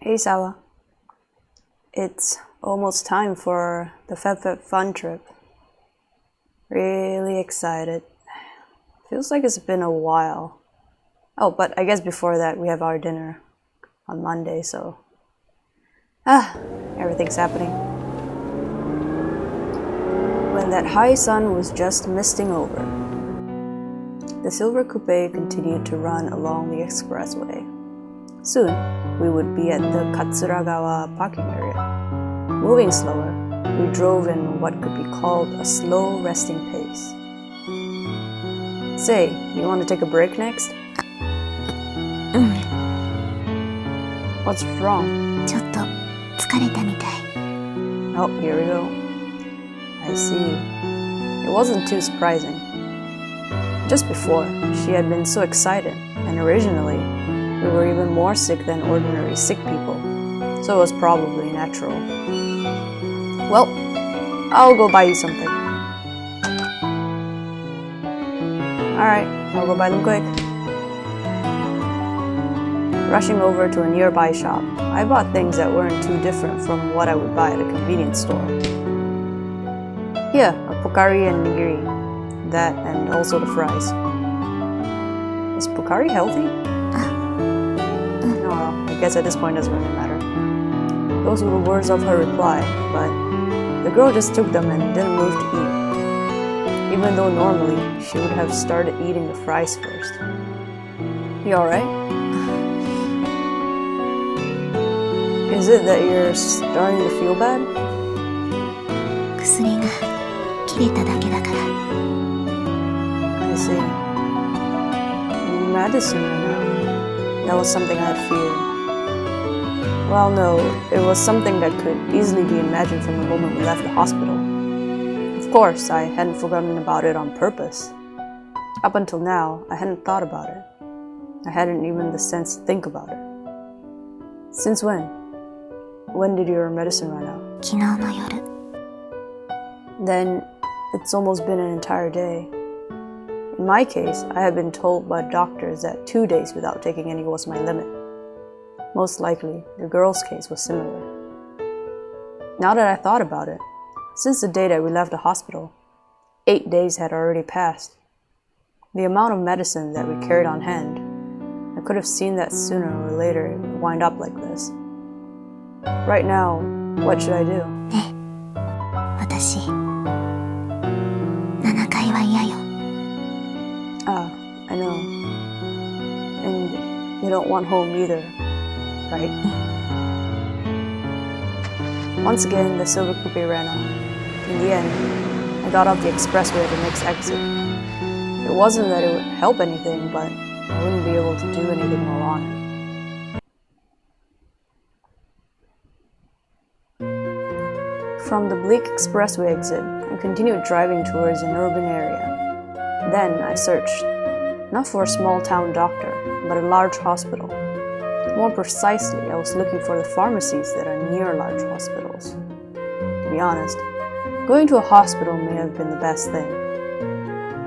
Hey Sawa, it's almost time for the Feb Fun trip. Really excited. Feels like it's been a while. Oh, but I guess before that we have our dinner on Monday, so... everything's happening. When that high sun was just misting over, the silver coupe continued to run along the expressway. Soon, we would be at the Katsuragawa parking area. Moving slower, we drove in what could be called a slow resting pace. Say, you want to take a break next? What's wrong? ちょっと疲れたみたい。 Oh, here we go. I see. It wasn't too surprising. Just before, she had been so excited, and originally, we were even more sick than ordinary sick people, so it was probably natural. Well, I'll go buy you something. Alright, I'll go buy them quick. Rushing over to a nearby shop, I bought things that weren't too different from what I would buy at a convenience store. Here, a Pocari and nigiri. That and also the fries. Is Pocari healthy? Oh well, I guess at this point it doesn't really matter. Those were the words of her reply, but the girl just took them and didn't move to eat. Even though normally she would have started eating the fries first. You alright? Is it that you're starting to feel bad? 薬が切れただけだから。 I see. Medicine right now. That was something I had feared. Well, no, it was something that could easily be imagined from the moment we left the hospital. Of course, I hadn't forgotten about it on purpose. Up until now, I hadn't thought about it. I hadn't even the sense to think about it. Since when? When did your medicine run out? 昨日の夜。 Then, it's almost been an entire day. In my case, I had been told by doctors that 2 days without taking any was my limit. Most likely, the girl's case was similar. Now that I thought about it, since the day that we left the hospital, 8 days had already passed. The amount of medicine that we carried on hand, I could have seen that sooner or later it would wind up like this. Right now, what should I do? ねえ、私、7回は嫌よ。 Ah, I know. And you don't want home either, right? Once again, the silver coupe ran off. In the end, I got off the expressway at the next exit. It wasn't that it would help anything, but I wouldn't be able to do anything while on it. From the bleak expressway exit, I continued driving towards an urban area. Then I searched, not for a small town doctor, but a large hospital. More precisely, I was looking for the pharmacies that are near large hospitals. To be honest, going to a hospital may have been the best thing.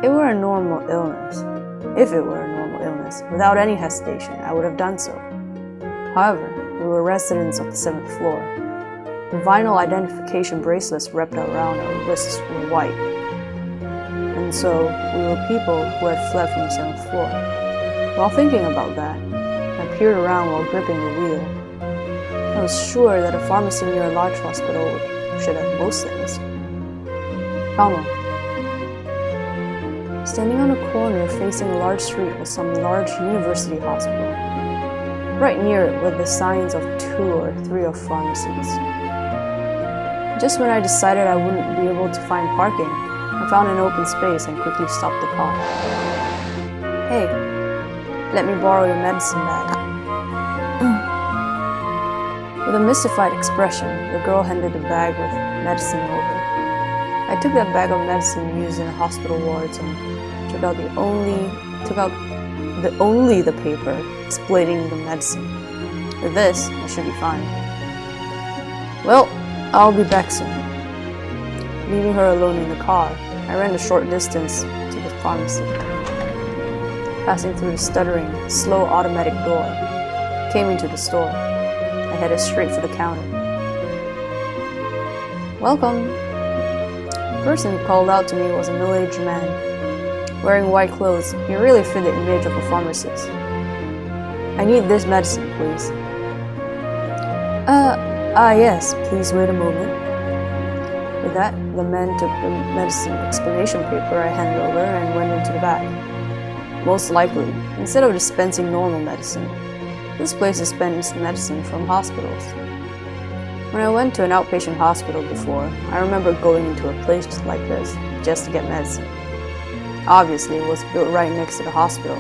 If it were a normal illness, without any hesitation, I would have done so. However, we were residents of the 7th floor. The vinyl identification bracelets wrapped around our wrists were white. And so, we were people who had fled from the 7th floor. While thinking about that, I peered around while gripping the wheel. I was sure that a pharmacy near a large hospital should have most things. Found one. Standing on a corner facing a large street was some large university hospital. Right near it were the signs of 2 or 3 of pharmacies. Just when I decided I wouldn't be able to find parking, I found an open space and quickly stopped the car. Hey, let me borrow your medicine bag. With a mystified expression, the girl handed the bag with medicine over. I took that bag of medicine used in hospital wards and took out the paper explaining the medicine. With this, I should be fine. Well, I'll be back soon. Leaving her alone in the car, I ran a short distance to the pharmacy. Passing through the stuttering, slow automatic door, came into the store. I headed straight for the counter. "Welcome." The person who called out to me was a middle-aged man. Wearing white clothes, he really fit the image of a pharmacist. "I need this medicine, please." Yes, please wait a moment." With that, the man took the medicine explanation paper I handed over and went into the back. Most likely, instead of dispensing normal medicine, this place dispensed medicine from hospitals. When I went to an outpatient hospital before, I remember going into a place like this just to get medicine. Obviously, it was built right next to the hospital,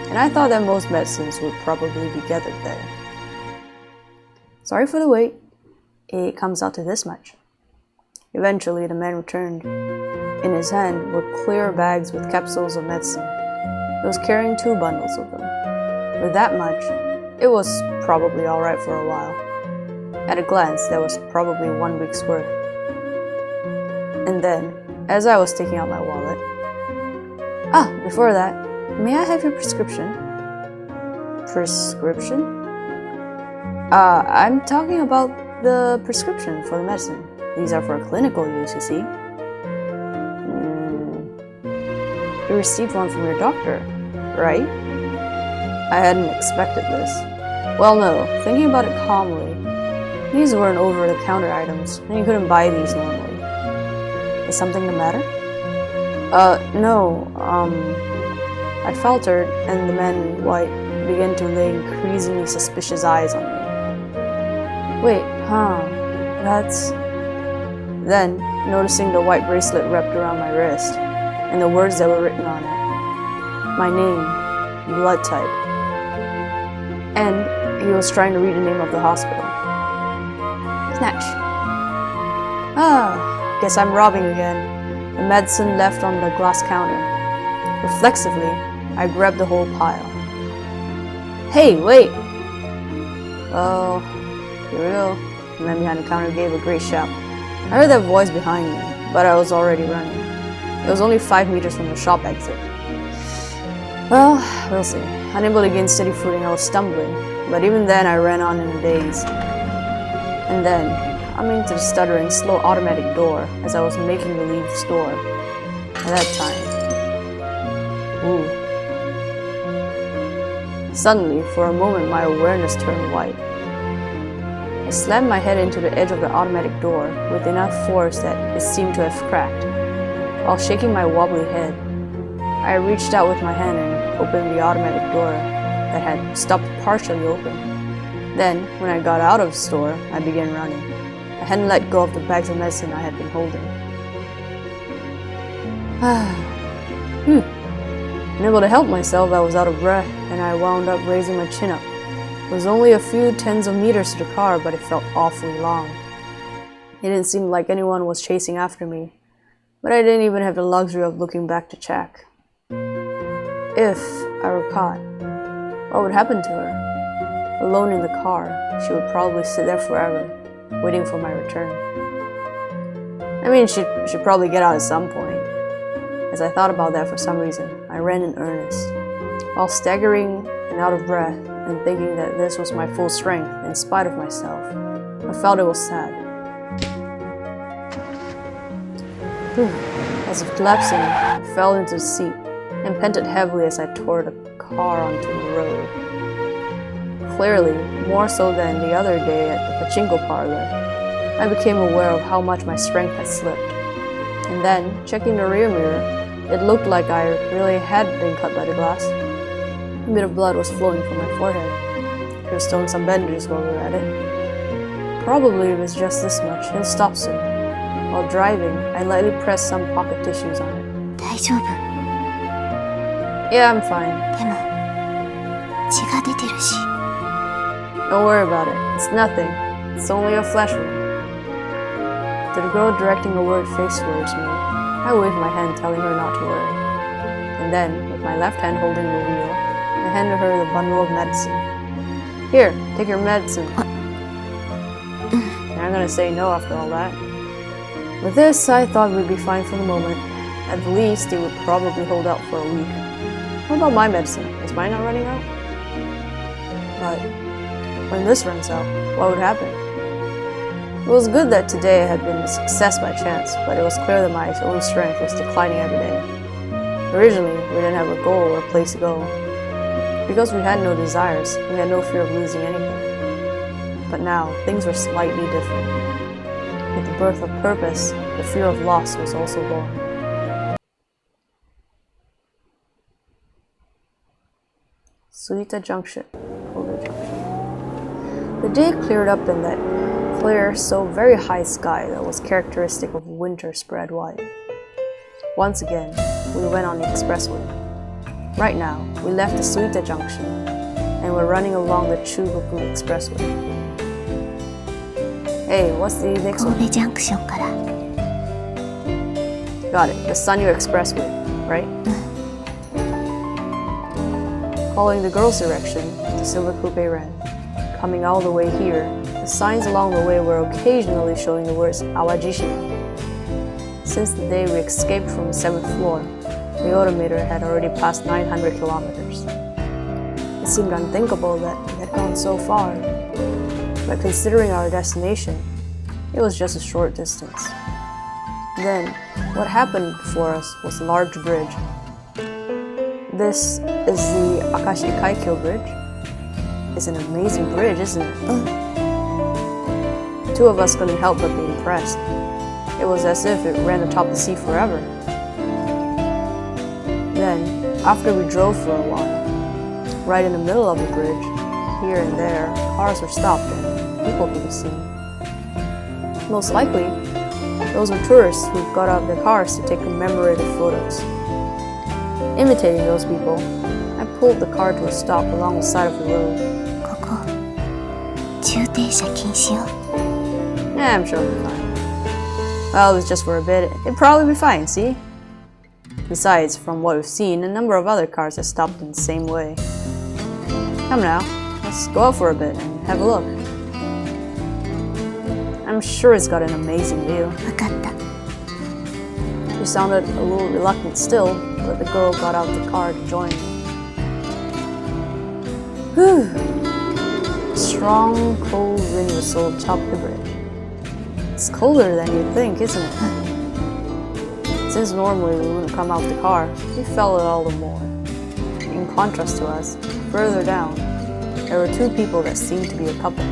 and I thought that most medicines would probably be gathered there. "Sorry for the wait. It comes out to this much." Eventually, the man returned. In his hand were clear bags with capsules of medicine. He was carrying 2 bundles of them. With that much, it was probably alright for a while. At a glance, that was probably 1 week's worth. And then, as I was taking out my wallet, before that, may I have your prescription? Prescription? I'm talking about the prescription for the medicine. These are for clinical use, you see. You received one from your doctor, right? I hadn't expected this. Well, no, thinking about it calmly, these weren't over-the-counter items, and you couldn't buy these normally. Is something the matter? No, I faltered, and the man in white began to lay increasingly suspicious eyes on me. "Wait, that's..." Then, noticing the white bracelet wrapped around my wrist, and the words that were written on it. My name, blood type. And he was trying to read the name of the hospital. Snatch. Guess I'm robbing again. The medicine left on the glass counter. Reflexively, I grabbed the whole pile. "Hey, wait!" "Oh, here we go." The man behind the counter gave a great shout. I heard that voice behind me, but I was already running. It was only 5 meters from the shop exit. Well, we'll see. Unable to gain steady footing, I was stumbling, but even then I ran on in a daze. And then, coming to the stuttering, slow automatic door as I was making to leave the store. At that time, Suddenly, for a moment, my awareness turned white. I slammed my head into the edge of the automatic door with enough force that it seemed to have cracked. While shaking my wobbly head, I reached out with my hand and opened the automatic door that had stopped partially open. Then, when I got out of the store, I began running. I hadn't let go of the bags of medicine I had been holding. Unable to help myself, I was out of breath, and I wound up raising my chin up. It was only a few tens of meters to the car, but it felt awfully long. It didn't seem like anyone was chasing after me, but I didn't even have the luxury of looking back to check. If I were caught, what would happen to her? Alone in the car, she would probably sit there forever, waiting for my return. I mean, she'd probably get out at some point. As I thought about that for some reason, I ran in earnest. While staggering and out of breath, and thinking that this was my full strength in spite of myself, I felt it was sad. As if collapsing, I fell into the seat and panted heavily as I tore the car onto the road. Clearly, more so than the other day at the pachinko parlor, I became aware of how much my strength had slipped. And then, checking the rear mirror, it looked like I really had been cut by the glass. A bit of blood was flowing from my forehead. He was throwing some bandages while we were at it. Probably if it's just this much, he'll stop soon. While driving, I lightly pressed some pocket tissues on it. 大丈夫。 Yeah, I'm fine. でも、血が出てるし。 Don't worry about it. It's nothing. It's only a flesh wound. To the girl directing a worried face towards me, I waved my hand telling her not to worry. And then, with my left hand holding the wheel, I handed her the bundle of medicine. Here, take your medicine. And I'm gonna say no after all that. With this, I thought we'd be fine for the moment. At the least, it would probably hold out for a week. What about my medicine? Is mine not running out? But When this runs out, what would happen? It was good that today had been a success by chance, but it was clear that my own strength was declining every day. Originally, we didn't have a goal or a place to go. Because we had no desires, we had no fear of losing anything. But now, things were slightly different. With the birth of purpose, the fear of loss was also born. Suita Junction, Koga Junction. The day cleared up in that clear, so very high sky that was characteristic of winter spread wide. Once again, we went on the expressway. Right now, we left the Suita Junction and we're running along the Chugoku Expressway. Hey, what's the next 神 one? 戸ジャンクションから Got it, the Sanyo Expressway, right? Following the girls' direction, the Silver Coupe ran. Coming all the way here, the signs along the way were occasionally showing the words Awajishima. Since the day we escaped from the 7th floor, the odometer had already passed 900 kilometers. It seemed unthinkable that we had gone so far, but considering our destination, it was just a short distance. Then, what happened for us was a large bridge. This is the Akashi Kaikyo Bridge. It's an amazing bridge, isn't it? The two of us couldn't help but be impressed. It was as if it ran atop the sea forever. Then, after we drove for a while, right in the middle of the bridge, here and there, cars were stopped and people could be seen. Most likely, those were tourists who got out of their cars to take commemorative photos. Imitating those people, I pulled the car to a stop along the side of the road. ここ駐停車禁止よ Yeah, I'm sure it'll be fine. Well, it was just for a bit. It'd probably be fine, see? Besides, from what we've seen, a number of other cars have stopped in the same way. Come now, let's go out for a bit and have a look. I'm sure it's got an amazing view. 分かった She sounded a little reluctant still, but the girl got out the car to join me. Whew. A strong, cold wind whistled atop the bridge. It's colder than you'd think, isn't it? Since normally we wouldn't come out the car, we felt it all the more. In contrast to us, further down, there were two people that seemed to be a couple.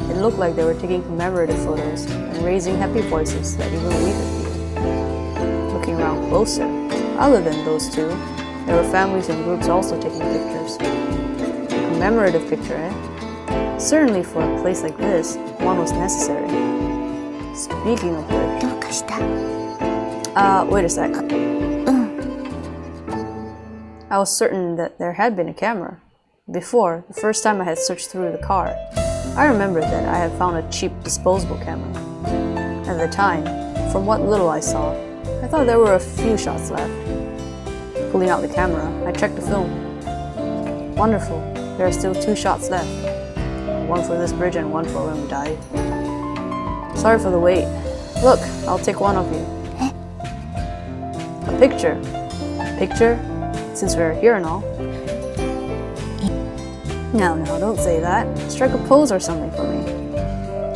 It looked like they were taking commemorative photos and raising happy voices that even we could hear. Looking around closer, other than those two, there were families and groups also taking pictures. A commemorative picture, eh? Certainly for a place like this, one was necessary. Speaking of which, どうかした wait a sec. I was certain that there had been a camera. Before, the first time I had searched through the car, I remembered that I had found a cheap disposable camera. At the time, from what little I saw, I thought there were a few shots left. Pulling out the camera, I checked the film. Wonderful, there are still 2 shots left. One for this bridge and one for when we died. Sorry for the wait. Look, I'll take one of you. A picture. A picture? Since we're here and all. No, don't say that. Strike a pose or something for me.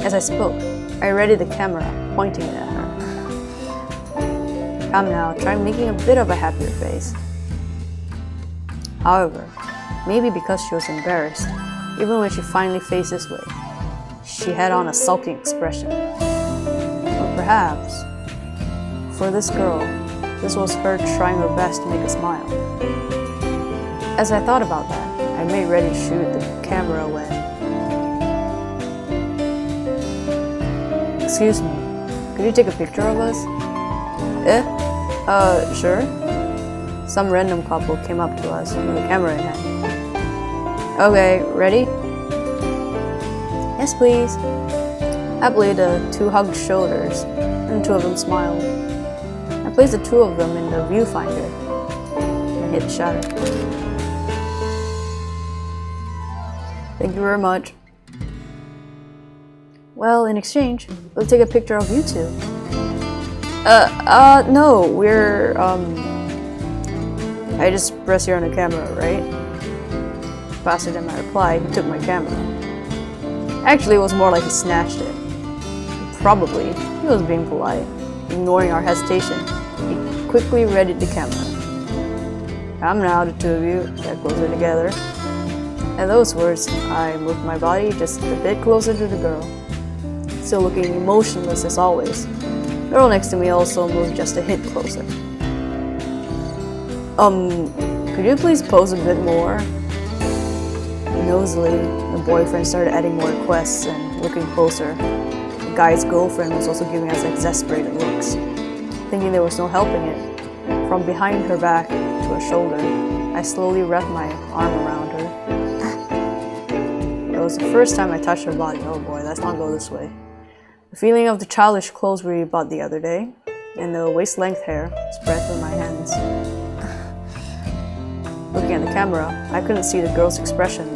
As I spoke, I readied the camera, pointing it at her. Come now, try making a bit of a happier face. However, maybe because she was embarrassed, even when she finally faced this way, she had on a sulking expression. Or perhaps, for this girl, this was her trying her best to make a smile. As I thought about that, I made ready to shoot the camera when... Excuse me, could you take a picture of us? Sure. Some random couple came up to us with a camera in hand. Okay, ready? Yes, please. Happily, the 2 hugged shoulders, and 2 of them smiled. I placed the 2 of them in the viewfinder and hit shutter. Thank you very much. Well, in exchange, we'll take a picture of you 2. No, we're, I just pressed here on the camera, right? Faster than my reply, he took my camera. Actually, it was more like he snatched it. Probably, he was being polite. Ignoring our hesitation, he quickly readied the camera. Come now, the two of you, get closer together. At those words, I moved my body just a bit closer to the girl, still looking emotionless as always. The girl next to me also moved just a hint closer. Could you please pose a bit more? Nosily, the boyfriend started adding more requests and looking closer. The guy's girlfriend was also giving us exasperated looks. Thinking there was no helping it, from behind her back to her shoulder, I slowly wrapped my arm around her. It was the first time I touched her body. Oh boy, let's not go this way. The feeling of the childish clothes we bought the other day, and the waist-length hair spread through my hands. Looking at the camera, I couldn't see the girl's expression,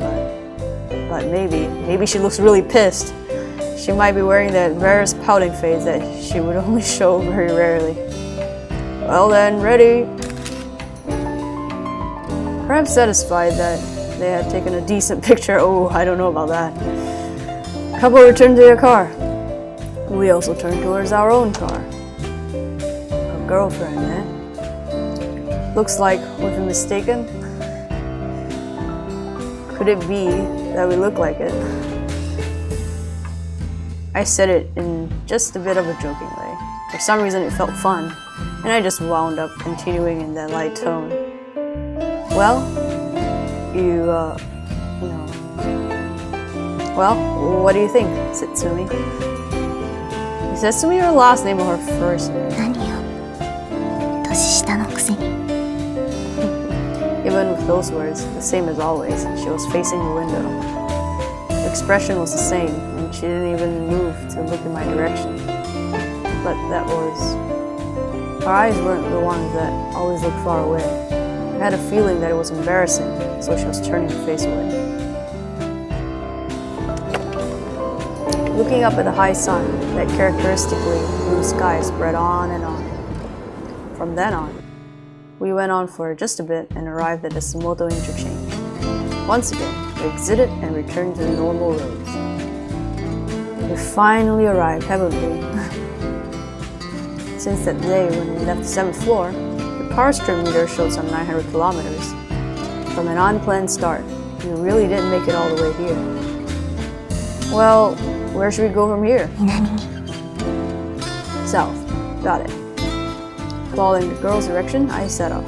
but maybe she looks really pissed. She might be wearing that embarrassed pouting face that she would only show very rarely. Well then, ready. Perhaps satisfied that they had taken a decent picture. Oh, I don't know about that. Couple returned to their car. We also turned towards our own car. Her girlfriend, eh? Looks like we've been mistaken. Could it be that we look like it? I said it in just a bit of a joking way. For some reason it felt fun, and I just wound up continuing in that light tone. Well, well, what do you think, Setsumi? Is Setsumi her last name or her first name? 何よ、年下のくせに。 Even with those words, the same as always, she was facing the window. Her expression was the same, and she didn't even move to look in my direction. But that was... Her eyes weren't the ones that always looked far away. I had a feeling that it was embarrassing, so she was turning her face away. Looking up at the high sun, that characteristically blue sky spread on and on. From then on, we went on for just a bit and arrived at the Sumoto interchange. Once again, we exited and returned to the normal roads. We finally arrived, haven't we? Since that day when we left the 7th floor, the car stream meter showed some 900 kilometers. From an unplanned start, we really didn't make it all the way here. Well, where should we go from here? 南に。 South. Got it. Following the girl's direction, I set off.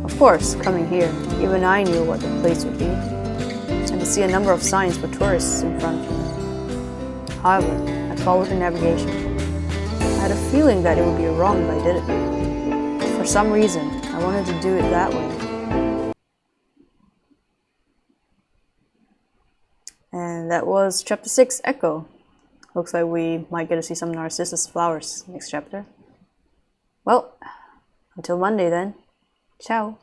Of course, coming here, even I knew what the place would be. I could see a number of signs for tourists in front of me. However, I followed the navigation. I had a feeling that it would be wrong if I did it. For some reason, I wanted to do it that way. And that was chapter 6, Echo. Looks like we might get to see some Narcissus flowers next chapter. Well, until Monday then. Ciao.